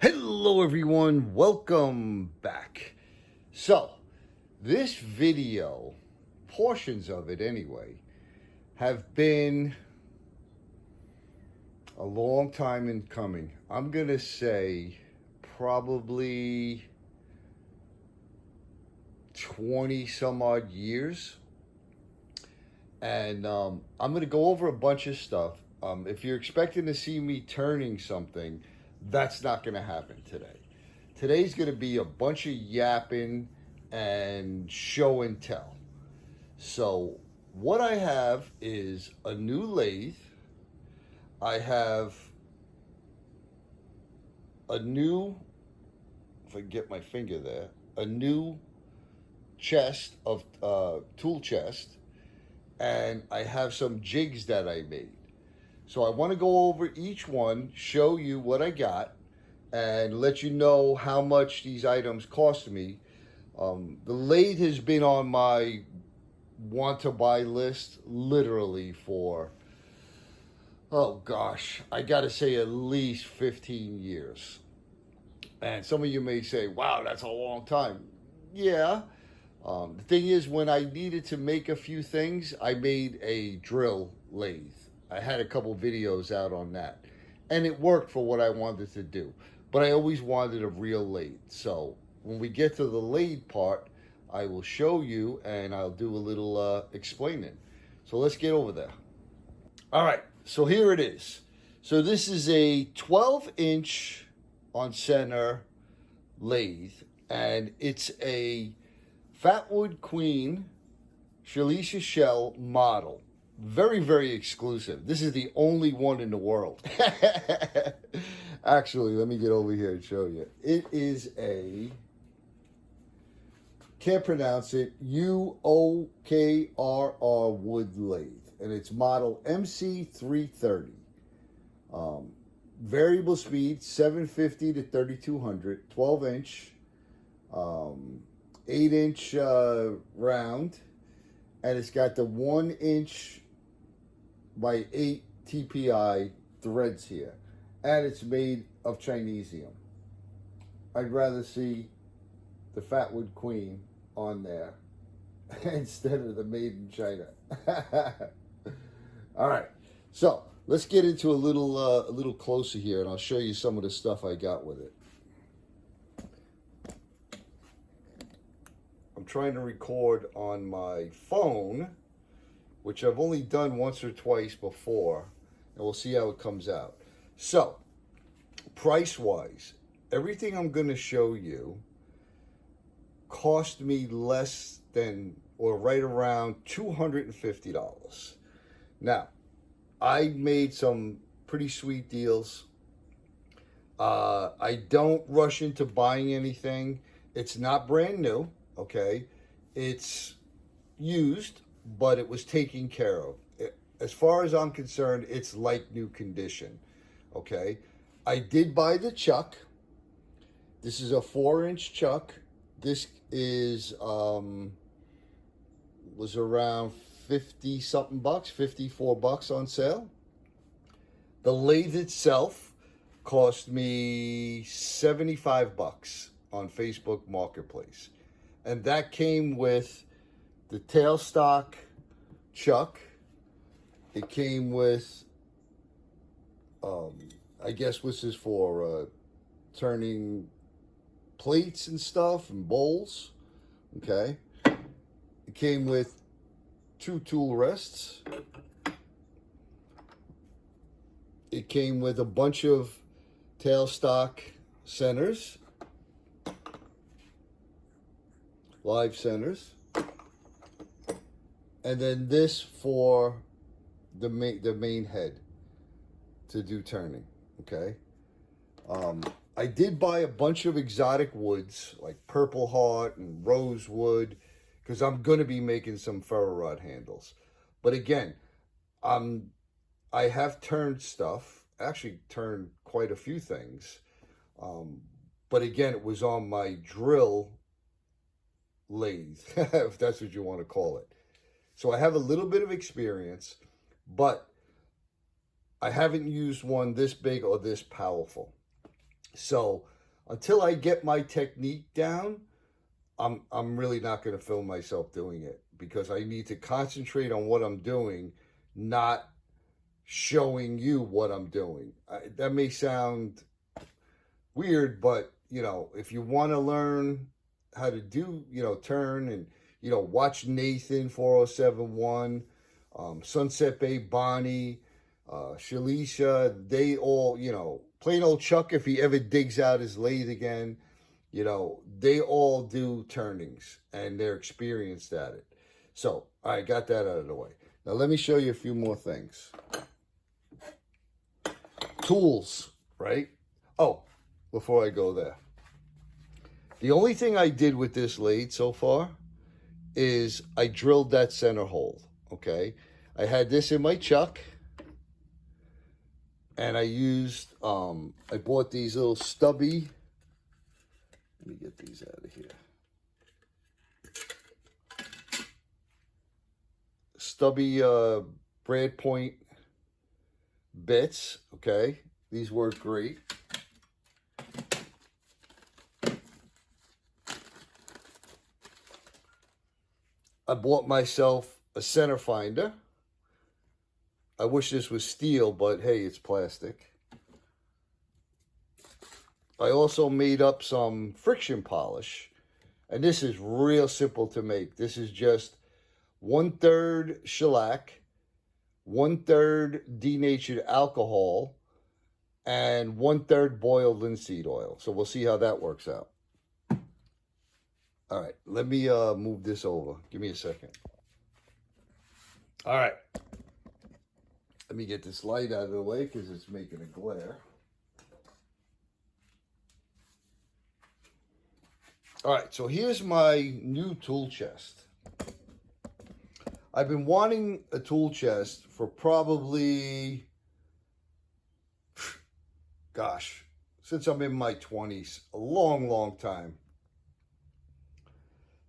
Hello everyone, welcome back. So, this video, portions of it anyway, have been a long time in coming. I'm gonna say probably 20 some odd years. And I'm gonna go over a bunch of stuff. If you're expecting to see me turning something, that's not gonna happen today. Today's gonna be a bunch of yapping and show and tell. So, what I have is a new lathe. I have a new, if I can get my finger there, a new chest of tool chest, and I have some jigs that I made. So I want to go over each one, show you what I got, and let you know how much these items cost me. The lathe has been on my want to buy list literally for, oh gosh, I gotta say at least 15 years. And some of you may say, wow, that's a long time. Yeah. The thing is, when I needed to make a few things, I made a drill lathe. I had a couple videos out on that. And it worked for what I wanted to do. But I always wanted a real lathe. So when we get to the lathe part, I will show you and I'll do a little explaining. So let's get over there. All right, so here it is. So this is a 12-inch on center lathe, and it's a Fatwood Queen Shalisha Shell model. Very, very exclusive. This is the only one in the world. Actually, let me get over here and show you. It is a, can't pronounce it, UOKRR wood lathe. And it's model MC330. Variable speed, 750 to 3200, 12-inch, 8-inch round, and it's got the 1-inch by 8 TPI threads here, and it's made of Chinesium. I'd rather see the Fatwood Queen on there instead of the made in China. All right, so let's get into a little closer here, and I'll show you some of the stuff I got with it. I'm trying to record on my phone, which I've only done once or twice before, and we'll see how it comes out. So, price-wise, everything I'm going to show you cost me less than, or right around $250. Now, I made some pretty sweet deals. I don't rush into buying anything. It's not brand new. Okay, it's used, but it was taken care of. As far as I'm concerned, it's like new condition. Okay, I did buy the chuck. This is a 4-inch chuck. This is was around 50 something bucks, $54 on sale. The lathe itself cost me $75 on Facebook Marketplace. And that came with the tailstock chuck. It came with, I guess this is for turning plates and stuff and bowls. Okay. It came with 2 tool rests. It came with a bunch of tailstock centers. Live centers, and then this for the main head to do turning. Okay, I did buy a bunch of exotic woods like purple heart and rosewood because I'm gonna be making some ferro rod handles. But again, I have turned stuff. Actually, turned quite a few things. But again, it was on my drill lathe, if that's what you want to call it. So I have a little bit of experience, but I haven't used one this big or this powerful. So until I get my technique down, I'm really not going to film myself doing it, because I need to concentrate on what I'm doing, not showing you what I'm doing. That may sound weird, but if you want to learn how to do, turn and watch Nathan 4071, Sunset Bay Bonnie, Shalisha, they all, plain old Chuck, if he ever digs out his lathe again, they all do turnings and they're experienced at it. So I got that out of the way. Now let me show you a few more things. Tools, right? Oh, before I go there, the only thing I did with this lathe so far is I drilled that center hole, okay? I had this in my chuck, and I used, I bought these little stubby, let me get these out of here. Stubby brad point bits, okay? These work great. I bought myself a center finder. I wish this was steel, but hey, it's plastic. I also made up some friction polish, and this is real simple to make. This is just 1/3 shellac, 1/3 denatured alcohol, and 1/3 boiled linseed oil. So we'll see how that works out. All right, let me move this over. Give me a second. All right. Let me get this light out of the way because it's making a glare. All right, so here's my new tool chest. I've been wanting a tool chest for probably, gosh, since I'm in my 20s, a long, long time.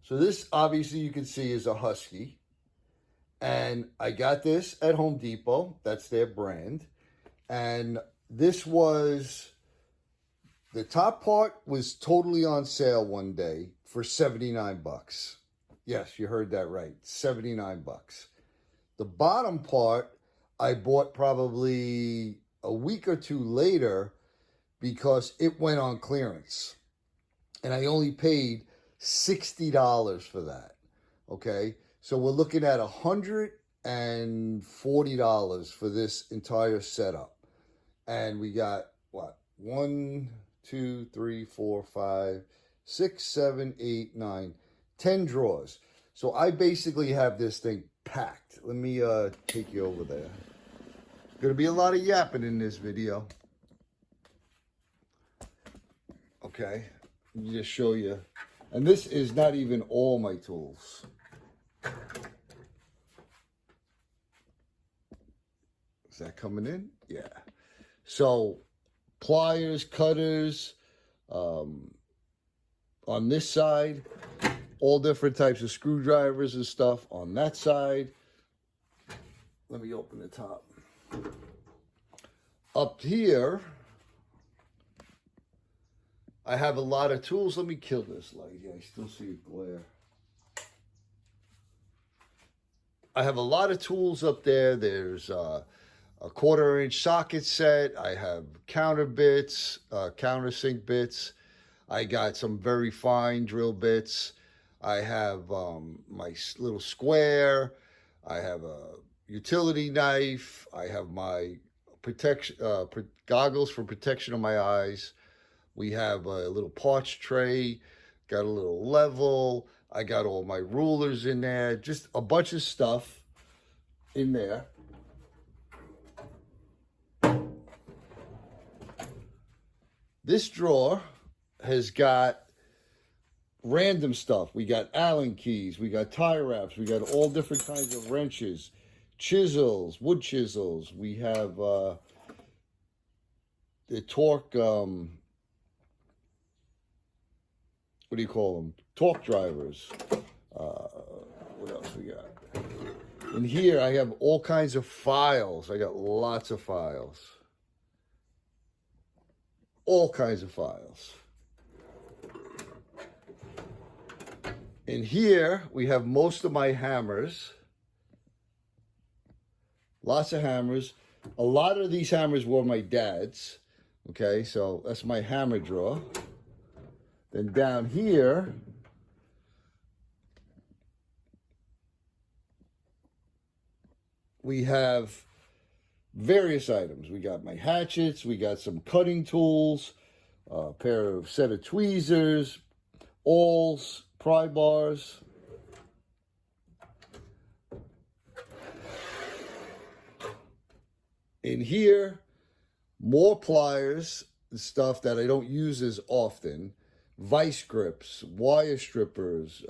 So this, obviously, you can see is a Husky. And I got this at Home Depot. That's their brand. And this was, the top part was totally on sale one day for 79 bucks. Yes, you heard that right, 79 bucks. The bottom part I bought probably a week or two later because it went on clearance. And I only paid $60 for that, okay? So we're looking at $140 for this entire setup. And we got, what, 1, 2, 3, 4, 5, 6, 7, 8, 9, 10 drawers. So I basically have this thing packed. Let me take you over there. Gonna be a lot of yapping in this video. Okay, let me just show you. And this is not even all my tools. Is that coming in? Yeah. So pliers, cutters, on this side, all different types of screwdrivers and stuff on that side. Let me open the top. Up here, I have a lot of tools. Let me kill this light here. I still see a glare. I have a lot of tools up there. There's a 1/4-inch socket set. I have counter bits, countersink bits. I got some very fine drill bits. I have my little square. I have a utility knife. I have my protection goggles for protection of my eyes. We have a little parts tray, got a little level. I got all my rulers in there, just a bunch of stuff in there. This drawer has got random stuff. We got Allen keys, we got tie wraps, we got all different kinds of wrenches, chisels, wood chisels. We have the torque, what do you call them? Torque drivers. What else we got? In here, I have all kinds of files. I got lots of files. All kinds of files. In here, we have most of my hammers. Lots of hammers. A lot of these hammers were my dad's. Okay, so that's my hammer drawer. Then down here, we have various items. We got my hatchets, we got some cutting tools, a pair of set of tweezers, awls, pry bars. In here, more pliers, stuff that I don't use as often, vice grips, wire strippers,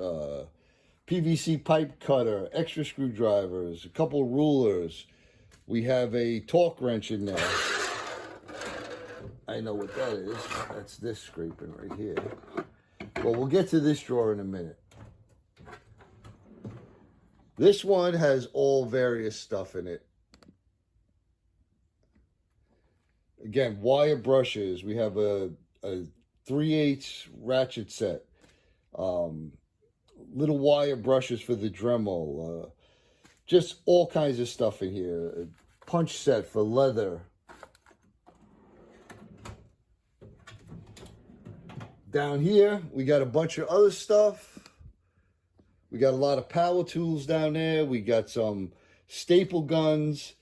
PVC pipe cutter, extra screwdrivers, a couple rulers. We have a torque wrench in there. I know what that is. That's this scraping right here. Well, we'll get to this drawer in a minute. This one has all various stuff in it. Again, wire brushes. We have a 3/8 ratchet set. Little wire brushes for the Dremel. Just all kinds of stuff in here. A punch set for leather. Down here, we got a bunch of other stuff. We got a lot of power tools down there. We got some staple guns.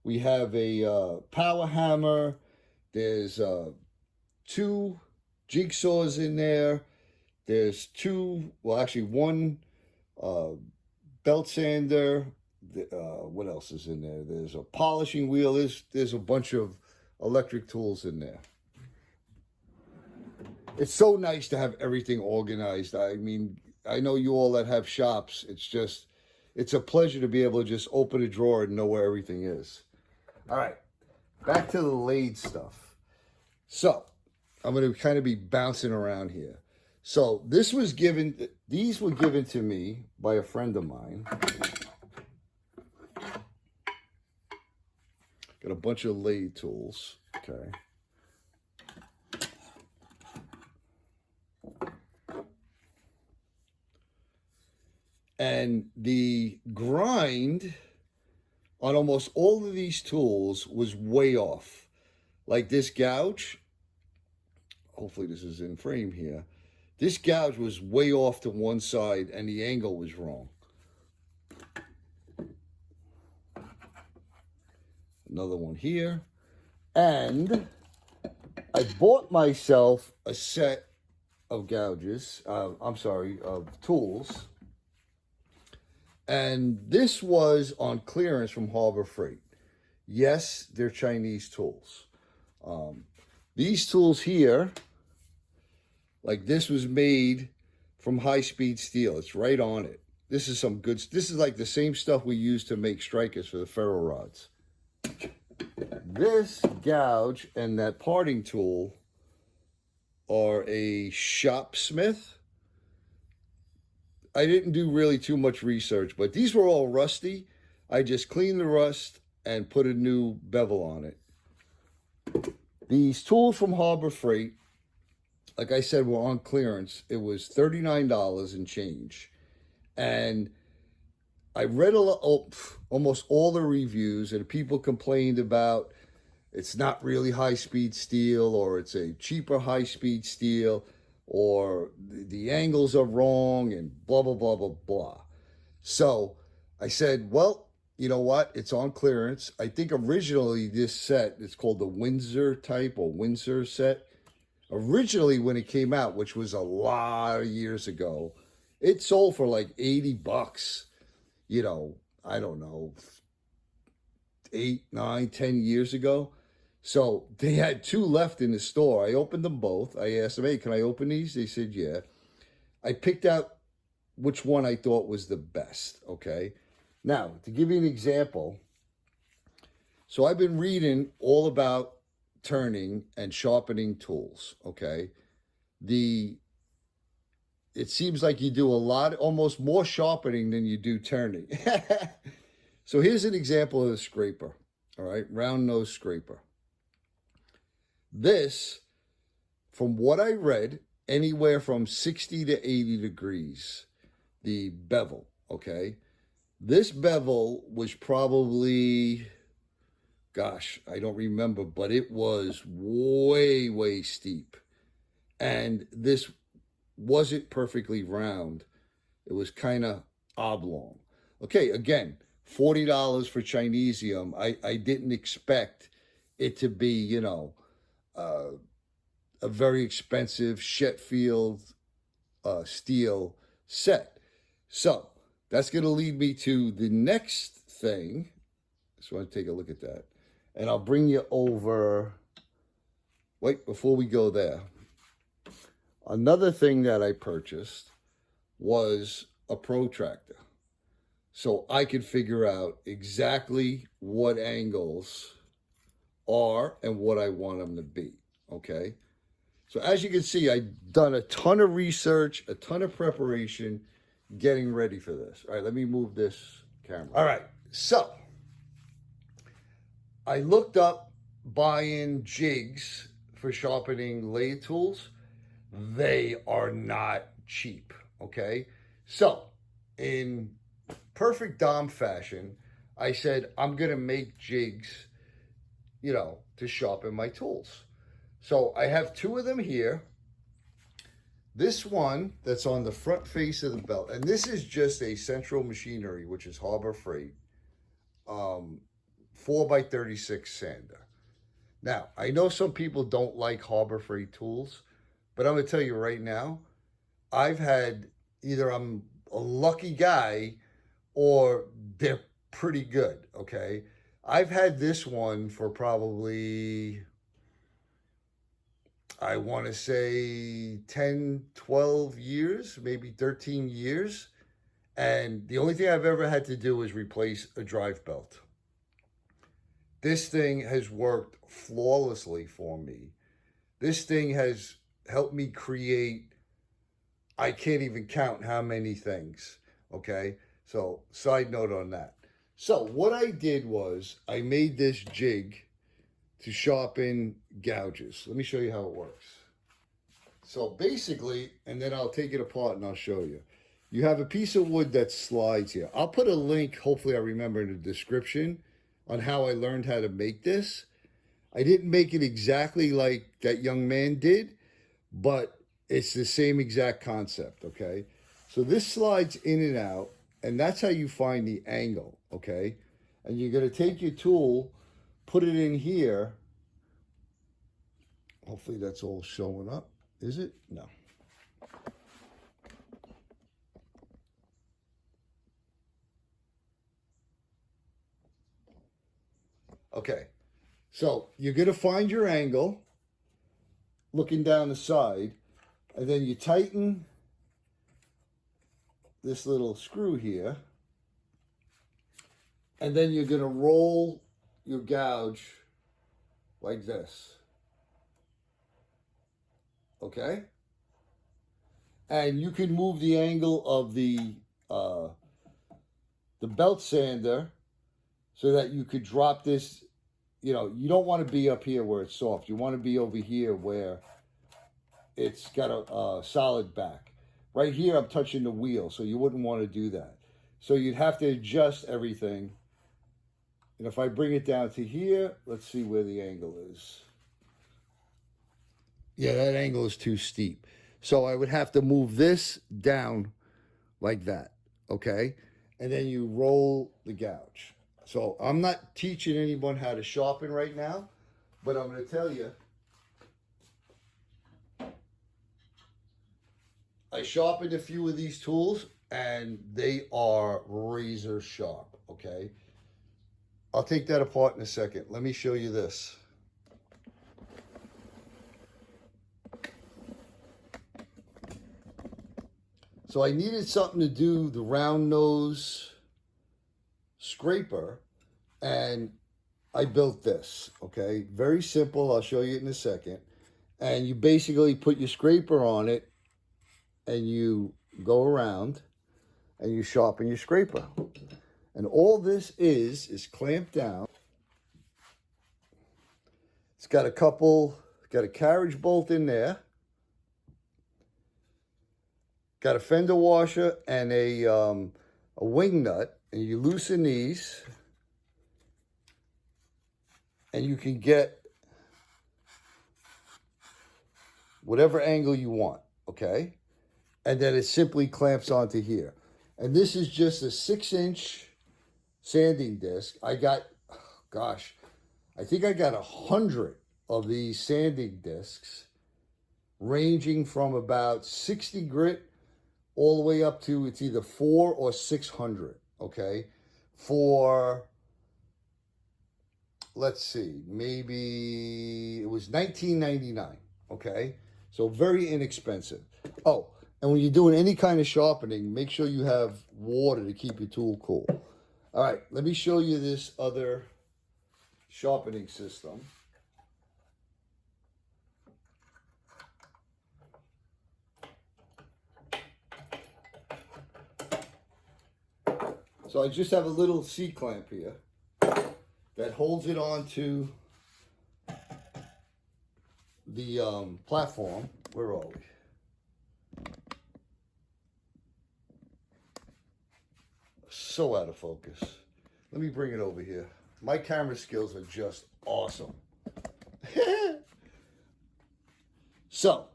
We have a power hammer. There's 2 jigsaws in there. There's 2, well, actually 1 belt sander. What else is in there? There's a polishing wheel. There's a bunch of electric tools in there. It's so nice to have everything organized. I mean, I know you all that have shops. It's a pleasure to be able to just open a drawer and know where everything is. All right, back to the lathe stuff. So I'm going to kind of be bouncing around here. So these were given to me by a friend of mine. Got a bunch of lathe tools, okay. And the grind on almost all of these tools was way off. Like this gouge, hopefully this is in frame here. This gouge was way off to one side and the angle was wrong. Another one here. And I bought myself a set of gouges, of tools. And this was on clearance from Harbor Freight. Yes, they're Chinese tools. These tools here, like this was made from high-speed steel. It's right on it. This is this is like the same stuff we use to make strikers for the ferro rods. This gouge and that parting tool are a Shopsmith. I didn't do really too much research, but these were all rusty. I just cleaned the rust and put a new bevel on it. These tools from Harbor Freight, like I said, were on clearance. It was $39 and change. And I read almost all the reviews, and people complained about it's not really high-speed steel, or it's a cheaper high-speed steel, or the angles are wrong, and blah, blah, blah, blah, blah. So I said, well, you know what? It's on clearance. I think originally this set, it's called the Windsor type or Windsor set. Originally when it came out, which was a lot of years ago, it sold for like $80. You know, I don't know, 8, 9, 10 years ago. So they had 2 left in the store. I opened them both. I asked them, hey, can I open these? They said, yeah. I picked out which one I thought was the best, okay? Now, to give you an example, so I've been reading all about turning and sharpening tools, okay? It seems like you do almost more sharpening than you do turning. So here's an example of a scraper, all right, round nose scraper. This, from what I read, anywhere from 60 to 80 degrees, the bevel, okay? This bevel was probably, gosh, I don't remember, but it was way, way steep. And this wasn't perfectly round. It was kind of oblong. Okay, again, $40 for Chinesium. I didn't expect it to be, uh, a very expensive Sheffield steel set. So that's going to lead me to the next thing. So I want to take a look at that. And I'll bring you over. Wait, before we go there, another thing that I purchased was a protractor. So I could figure out exactly what angles are and what I want them to be. Okay. So as you can see, I've done a ton of research, a ton of preparation, getting ready for this. All right, let me move this camera. All right, so I looked up buying jigs for sharpening lathe tools. They are not cheap, okay? So in perfect Dom fashion, I said, I'm gonna make jigs, to sharpen my tools. So I have two of them here. This one that's on the front face of the belt, and this is just a Central Machinery, which is Harbor Freight, 4x36 sander. Now, I know some people don't like Harbor Freight tools, but I'm going to tell you right now, I've had either I'm a lucky guy or they're pretty good, okay? I've had this one for probably, I want to say 10, 12 years, maybe 13 years. And the only thing I've ever had to do is replace a drive belt. This thing has worked flawlessly for me. This thing has helped me create, I can't even count how many things, okay? So, side note on that. So, what I did was I made this jig to sharpen gouges. Let me show you how it works. So basically, and then I'll take it apart and I'll show you. You have a piece of wood that slides here. I'll put a link, hopefully I remember in the description, on how I learned how to make this. I didn't make it exactly like that young man did, but it's the same exact concept, okay? So this slides in and out, and that's how you find the angle, okay? And you're gonna take your tool, put it in here. Hopefully that's all showing up. Is it? No. Okay. So you're going to find your angle looking down the side, and then you tighten this little screw here, and then you're going to roll your gouge like this. Okay? And you can move the angle of the belt sander so that you could drop this. You don't want to be up here where it's soft. You want to be over here where it's got a solid back. Right here, I'm touching the wheel, so you wouldn't want to do that. So you'd have to adjust everything. And if I bring it down to here, let's see where the angle is. Yeah, that angle is too steep. So I would have to move this down like that, okay? And then you roll the gouge. So I'm not teaching anyone how to sharpen right now, but I'm going to tell you, I sharpened a few of these tools and they are razor sharp, okay? I'll take that apart in a second. Let me show you this. So I needed something to do the round nose scraper, and I built this, okay? Very simple. I'll show you it in a second. And you basically put your scraper on it and you go around and you sharpen your scraper. And all this is clamped down. It's got got a carriage bolt in there. Got a fender washer and a wing nut. And you loosen these. And you can get whatever angle you want, okay? And then it simply clamps onto here. And this is just a 6-inch sanding disc. I got, gosh, I think I got 100 of these sanding discs, ranging from about 60 grit all the way up to, it's either 400 or 600, okay? For, let's see, maybe it was $19.99, okay? So very inexpensive. Oh, and when you're doing any kind of sharpening, make sure you have water to keep your tool cool. All right, let me show you this other sharpening system. So I just have a little C-clamp here that holds it onto the platform. Where are we? So out of focus. Let me bring it over here. My camera skills are just awesome. So,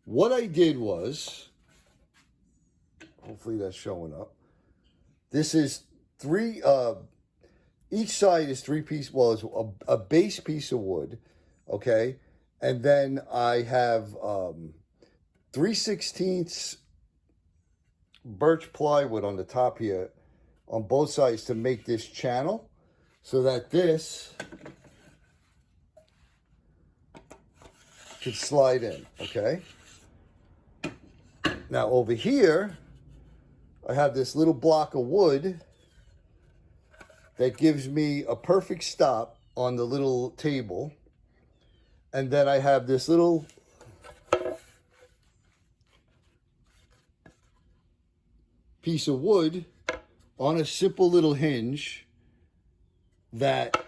what I did was, hopefully that's showing up. This is each side is 3 pieces, well, it's a base piece of wood, okay? And then I have 3/16 birch plywood on the top here on both sides to make this channel so that this could slide in, okay? Now over here, I have this little block of wood that gives me a perfect stop on the little table. And then I have this little piece of wood on a simple little hinge that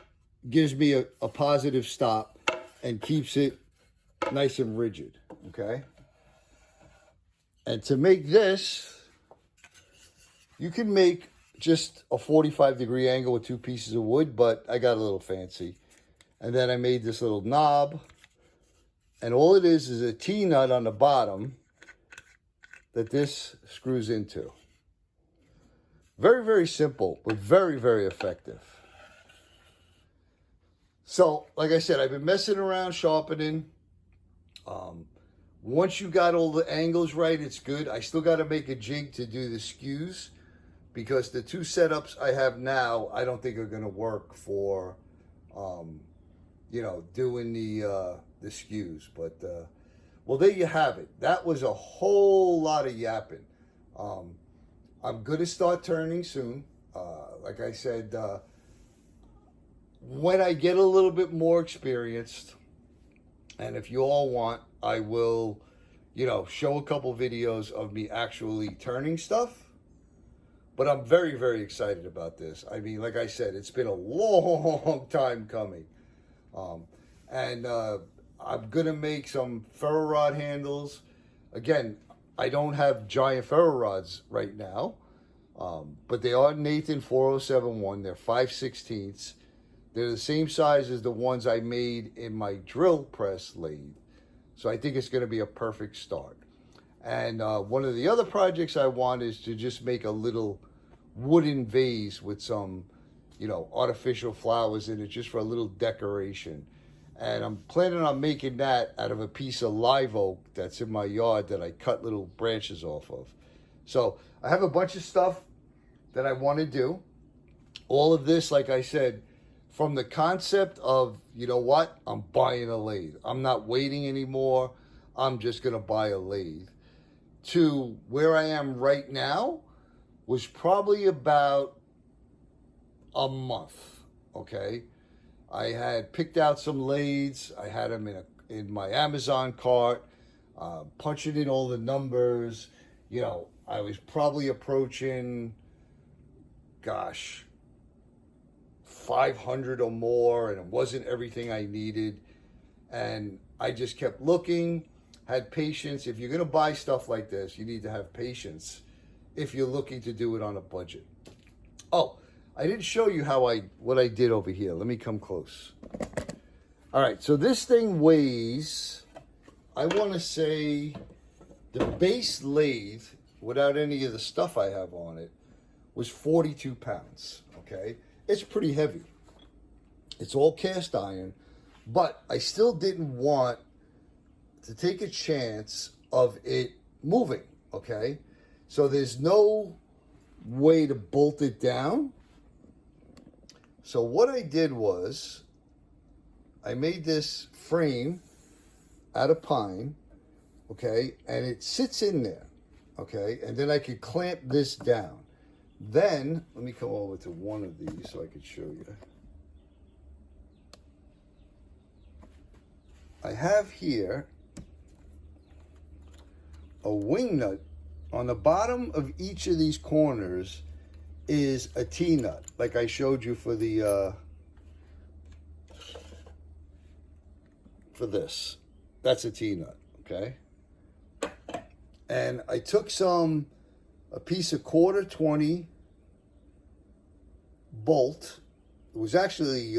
gives me a positive stop and keeps it nice and rigid, okay? And to make this, you can make just a 45-degree angle with 2 pieces of wood, but I got a little fancy. And then I made this little knob. And all it is a T-nut on the bottom that this screws into. Very, very simple, but very, very effective. So, like I said, I've been messing around sharpening. Once you got all the angles right, it's good. I still got to make a jig to do the skews because the 2 setups I have now, I don't think are going to work for, you know, doing the skews. But, well, there you have it. That was a whole lot of yapping. I'm going to start turning soon. Like I said, when I get a little bit more experienced, and if you all want, I will, you know, show a couple videos of me actually turning stuff. But I'm very, very excited about this. I mean, like I said, it's been a long time coming. And I'm going to make some ferro rod handles. Again, I don't have giant ferro rods right now. But they are Nathan 4071. They're 5/16. They're the same size as the ones I made in my drill press lathe. So I think it's going to be a perfect start. And one of the other projects I want is to just make a little wooden vase with some, you know, artificial flowers in it just for a little decoration. And I'm planning on making that out of a piece of live oak that's in my yard that I cut little branches off of. So I have a bunch of stuff that I want to do. All of this, like I said, from the concept of, you know what, I'm buying a lathe. I'm not waiting anymore. I'm just going to buy a lathe. To where I am right now was probably about a month, okay? I had picked out some lathes. I had them in my Amazon cart, punching in all the numbers. You know, I was probably approaching, gosh, 500 or more, and it wasn't everything I needed. And I just kept looking, had patience. If you're going to buy stuff like this, you need to have patience if you're looking to do it on a budget. Oh, I didn't show you what I did over here. Let me come close. All right, so this thing weighs, I want to say, the base lathe, without any of the stuff I have on it, was 42 pounds, okay? It's pretty heavy. It's all cast iron, but I still didn't want to take a chance of it moving, okay? So there's no way to bolt it down. So what I did was, I made this frame out of pine, okay? And it sits in there, okay? And then I could clamp this down. Then, let me come over to one of these so I could show you. I have here a wing nut. On the bottom of each of these corners is a T-nut, like I showed you for the for this. That's a T-nut, okay? And I took a piece of 1/4-20 bolt. It was actually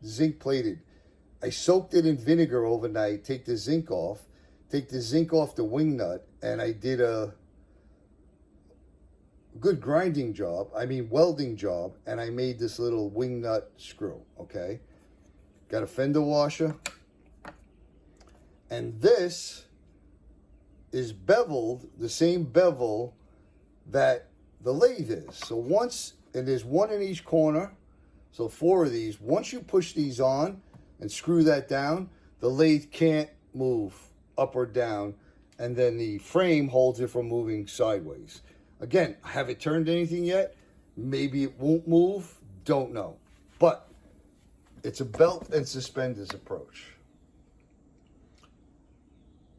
zinc plated. I soaked it in vinegar overnight, take the zinc off the wing nut, and I did a good grinding job, welding job, and I made this little wing nut screw, okay? Got a fender washer, and this is beveled, the same bevel that the lathe is. So and there's one in each corner, so 4 of these. Once you push these on and screw that down, the lathe can't move up or down, and then the frame holds it from moving sideways. Again, I haven't turned anything yet. Maybe it won't move, don't know. But it's a belt and suspenders approach.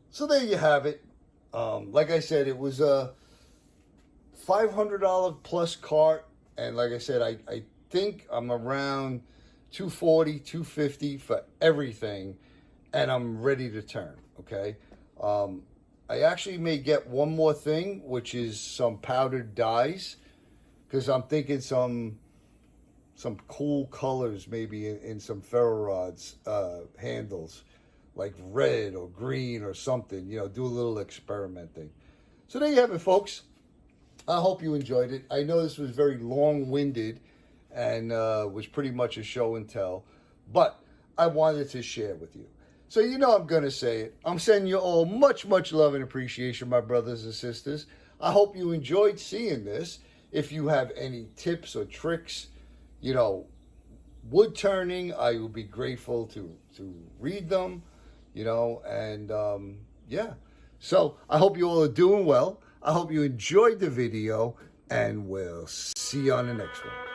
So there you have it. Like I said, it was a $500 plus cart, and like I said, I think I'm around $240, $250 for everything, and I'm ready to turn, okay? I actually may get one more thing, which is some powdered dyes, because I'm thinking some cool colors maybe in some ferro rods handles, like red or green or something, you know, do a little experimenting. So there you have it, folks. I hope you enjoyed it. I know this was very long-winded and was pretty much a show and tell, but I wanted to share with you. So you know I'm going to say it. I'm sending you all much, much love and appreciation, my brothers and sisters. I hope you enjoyed seeing this. If you have any tips or tricks, you know, wood turning, I would be grateful to read them, you know, and yeah. So I hope you all are doing well. I hope you enjoyed the video, and we'll see you on the next one.